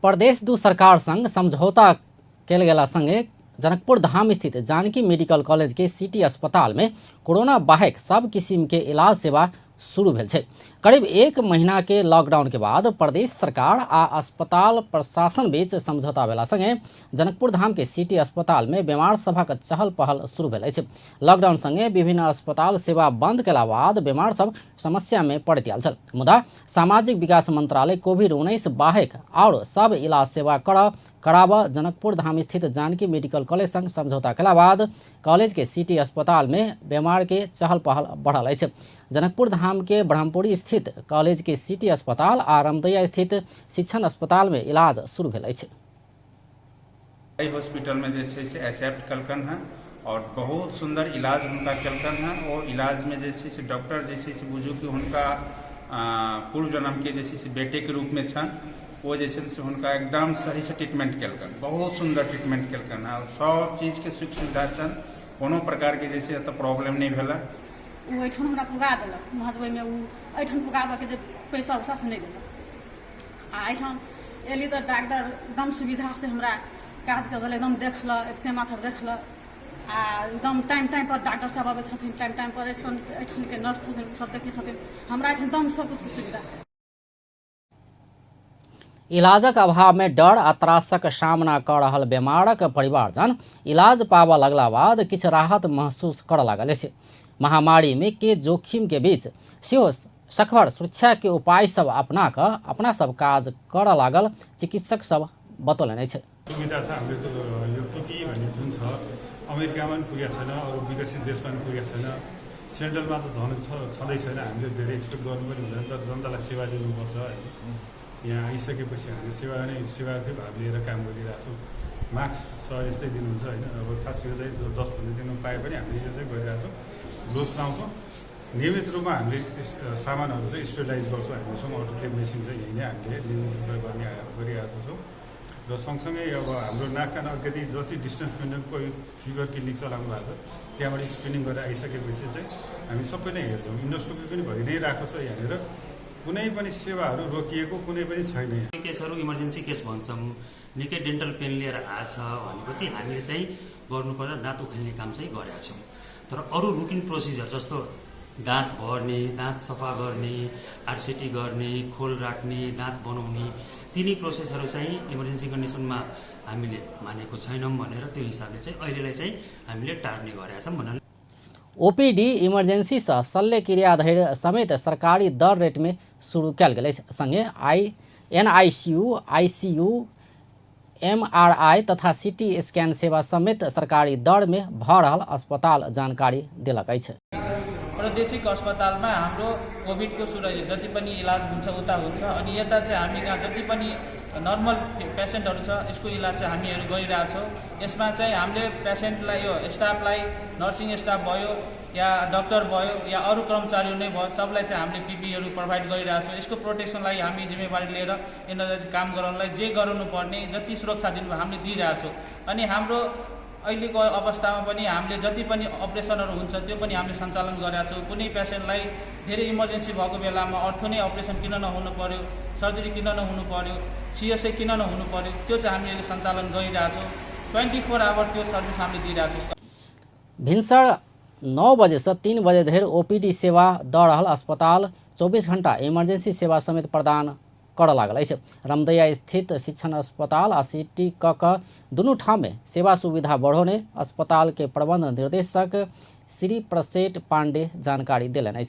प्रदेश दू सरकार संग समझौता कयल गेला संगे जनकपुर धाम स्थित जानकी मेडिकल कॉलेज के सिटी अस्पताल में कोरोना बाहेक सब किसिम के इलाज सेवा शुरू भेल छै। करीब एक महीना के लॉकडाउन के बाद प्रदेश सरकार आ अस्पताल प्रशासन बीच समझौता भेला संगे जनकपुर धाम के सिटी अस्पताल में बीमार सभक चहल पहल शुरू भेल अछि। लॉकडाउन संगे विभिन्न अस्पताल सेवा बंद केला बाद बीमार सब समस्या में पड़ैत आयल छल। मुदा सामाजिक विकास मंत्रालय कोविड-19 बाहेक और सब इलाज सेवा कराब जनकपुर धाम स्थित जानकी मेडिकल कॉलेज संग समझौता केला बाद कॉलेज के सिटी अस्पताल में बीमार के चहल पहल बढ़ल अछि। जनकपुर धाम के ब्रह्मपुरी स्थित कॉलेज के सिटी अस्पताल आ रामदैया स्थित शिक्षण अस्पताल में इलाज शुरू भेल अछि। हॉस्पिटल में जे छै से एक्सेप्ट कलकन है और बहुत सुंदर इलाज हुनका कलकन है। और इलाज में जे छै से डॉक्टर जे छै से बुझू कि हुनका पूर्व जन्म के जे छै से बेटे के रूप में छन। वो जे छै से हुनका एकदम सही से ट्रीटमेंट कलकन, बहुत सुंदर ट्रीटमेंट कलकन है और सब चीज के सुख सुविधा छन, कोनो प्रकार के जे छै त प्रॉब्लम नहीं भेला। उ एठन हमरा पुगा देलक महजबै में, उ एठन पुगाबे के जे पैसा उसा से नहीं देलक। आ एठन एली तो डॉक्टर एकदम सुविधा से हमरा काज कर देलक, एकदम देखल, एकते मात्र देखल आ एकदम टाइम टाइम पर डॉक्टर साहब आबै छथिन, टाइम टाइम पर एठन के नर्स छथिन, सब देखै छथिन। हमरा एठन एकदम सब कुछ के सुविधा। इलाजक अभाव में डर आ त्रासक सामना कर रहल बीमारक परिवारजन इलाज पाबऽ लगला बाद किछु राहत महसूस करऽ लागल अछि। महामारी में के जोखिम के बीच सेहो सखर सुरक्षा के उपाय सब अपना कऽ अपना सब काज करऽ लागल चिकित्सक सब बतौलनि अछि। सुविधा छ हाम्रो त यो PPE भन्ने जुन छ अमेरिकामा पनि पुगेको छैन, अरू विकसित देशमा पनि पुगेको छैन, सेन्ट्रलमा त झन् छँदै छैन। हामीले धेरै एक्सपेक्ट गर्नु पनि हुँदैन, तर जनतालाई सेवा दिनुपर्छ। यहाँ आइसकेपछि हामीले सेवाकै भाव लिएर काम गरिरहेछौँ। मास्क छ यस्तै दिनुहुन्छ होइन, अब खास यो चाहिँ 10 भन्ने दिनु पाए पनि हामीले यो चाहिँ गरिरहेछौँ। ग्लोभ्स लाउँछौँ, नियमित रूपमा हामीले सामानहरू चाहिँ स्टेरिलाइज गर्छौँ। हामीसँग अटोक्लेभ मेसिन चाहिँ यहीँ नै हामीले नियमित रूपमा गरिरहेको छौँ। र सँगसँगै अब हाम्रो नाक कान अलिकति जति डिस्टेन्स मेन्टेन कोही फिभर क्लिनिक चलाउनु भएको छ, त्यहाँबाट स्क्रिनिङ गरेर आइसकेपछि चाहिँ हामी सबै नै हेर्छौँ। इन्डोस्कोपी पनि भइ नै रहेको छ यहाँनिर, कुनै पनि सेवाहरू रोकिएको कुनै पनि छैन। केसहरू इमर्जेन्सी केस भन्छौँ, निकै डेन्टल पेन लिएर आएछ भनेपछि हामीले चाहिँ गर्नुपर्दा दाँत उखाल्ने काम चाहिँ गरेका छौँ। तर अरू रुटिन प्रोसिजर जस्तो दाँत भर्ने, दाँत सफा गर्ने, RCT गर्ने, खोल राख्ने, दाँत बनाउने, तिनी प्रोसेसहरू चाहिँ इमर्जेन्सी कन्डिसनमा हामीले मानेको छैनौँ भनेर त्यो हिसाबले चाहिँ अहिलेलाई चाहिँ हामीले टार्ने गरेका छौँ भन्नाले OPD इमर्जेंसी से शल्य क्रिया धरि समेत सरकारी दर रेट में शुरू कयल गेल अछि। संगे NICU, ICU, MRI तथा CT स्कैन सेवा समेत सरकारी दर में भऽ रहल अस्पताल जानकारी देलक अछि। प्रादेशिक अस्पतालमा हाम्रो कोभिडको जति पनि इलाज हुन्छ उता हुन्छ, अनि यता चाहिँ हामी कहाँ जति पनि नर्मल पेसेन्टहरू छ यसको इलाज चाहिँ हामीहरू गरिरहेछौँ। यसमा चाहिँ हामीले पेसेन्टलाई यो स्टाफलाई, नर्सिङ स्टाफ भयो या डक्टर भयो या अरू कर्मचारीहरू नै भयो, सबलाई चाहिँ हामीले PPEहरू प्रोभाइड गरिरहेछौँ। यसको प्रोटेक्सनलाई हामी जिम्मेवारी लिएर यिनीहरूलाई चाहिँ काम गराउनलाई जे गराउनु पर्ने जति सुरक्षा दिनु हामीले दिइरहेछौँ। अनि हाम्रो अहिलेको अवस्थामा पनि हामीले जति पनि अपरेसनहरू हुन्छ त्यो पनि हामीले सञ्चालन गरेका छौँ। कुनै पेसेन्टलाई धेरै इमर्जेन्सी भएको बेलामा अर्थो नै अपरेसन किन नहुनु पर्यो, सर्जरी किन नहुनु पर्यो, CSA किन नहुनु पर्यो, त्यो चाहिँ हामीले सञ्चालन गरिरहेछौँ। 24 आवर त्यो सर्भिस हामीले दिइरहेछौँ। भिन्सर 9 बजे से 3 बजे धरि OPD सेवा दऽ रहल अस्पताल 24 घंटा इमरजेंसी सेवा समेत प्रदान कर लागल अछि। रामदैया स्थित शिक्षण अस्पताल आ सिटी क दुनू ठाम में सेवा सुविधा बढ़ोने अस्पताल के प्रबंध निर्देशक श्री प्रसेठ पांडे जानकारी देलनि अछि।